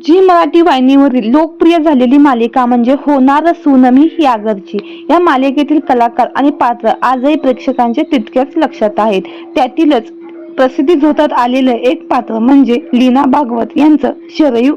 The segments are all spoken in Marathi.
जी मराठी वाहिनीवरील लोकप्रिय झालेली मालिका म्हणजे होणार सून या घरची। या मालिकेतील कलाकार आणि पात्र आजही प्रेक्षकांच्या तितक्याच लक्षात आहेत। त्यातीलच प्रसिद्धी झोतात आलेलं एक पात्र म्हणजे लीना भागवत यांचं शरयू।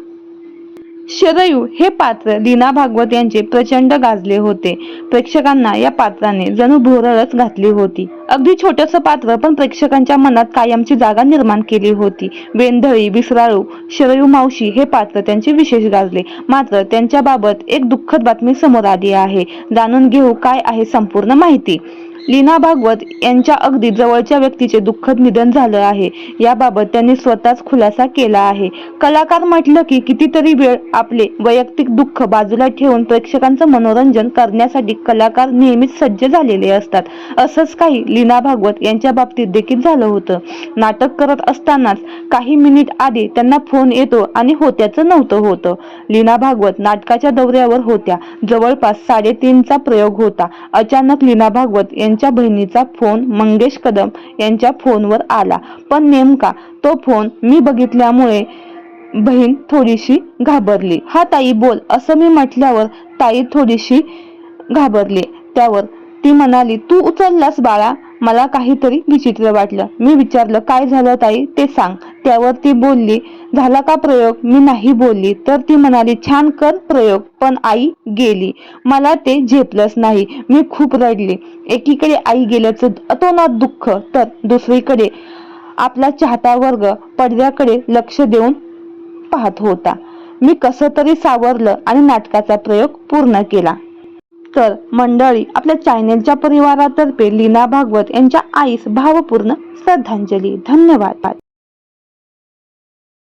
शरयू हे पात्र लीना भागवत यांचे प्रचंड गाजले होते। प्रेक्षकांना या पात्राने जणू भोरळच घातली होती। अगदी छोटंसं पात्र पण प्रेक्षकांच्या मनात कायमची जागा निर्माण केली होती। वेंधळी, विसराळू शरयू मावशी हे पात्र त्यांचे विशेष गाजले। मात्र त्यांच्याबाबत एक दुःखद बातमी समोर आली आहे। जाणून घेऊ काय आहे संपूर्ण माहिती। लीना भागवत यांच्या अगदी जवळच्या व्यक्तीचे दुःखद निधन झालं आहे। याबाबत त्यांनी स्वतःच खुलासा केला आहे। कलाकार म्हटलं की कितीतरी वेळ आपले वैयक्तिक दुःख बाजूला ठेवून प्रेक्षकांचं मनोरंजन करण्यासाठी कलाकार नेहमीच सज्ज झालेले असतात। असंच काही लीना भागवत यांच्या बाबतीत देखील झालं होतं। नाटक करत असतानाच काही मिनिट आधी त्यांना फोन येतो आणि होत्याचं नव्हतं होतं। लीना भागवत नाटकाच्या दौऱ्यावर होत्या। जवळपास 3:30चा प्रयोग होता। अचानक लीना भागवत यांच्या बहिणीचा फोन मंगेश कदम यांच्या फोनवर आला, पण नेमका तो फोन मी बघितल्यामुळे बहीण थोडीशी घाबरली। हा ताई बोल असं मी म्हटल्यावर ताई थोडीशी घाबरली। त्यावर ती म्हणाली, तू उचललास बाळा? मला काहीतरी विचित्र वाटलं। मी विचारलं, काय झालं ताई ते सांग। त्यावर ती बोलली, झाला का प्रयोग? मी नाही बोलली। तर ती म्हणाली, छान कर प्रयोग, पण आई गेली। मला ते झेपलंच नाही। मी खूप रडले। एकीकडे आई गेल्याचं अतोनात दुःख, तर दुसरीकडे आपला चाहता वर्ग पडद्याकडे लक्ष देऊन पाहत होता। मी कसं तरी सावरलं आणि नाटकाचा प्रयोग पूर्ण केला। तर मंडळी, आपल्या चॅनेलच्या परिवारातर्फे लीना भागवत यांच्या आईस भावपूर्ण श्रद्धांजली। धन्यवाद।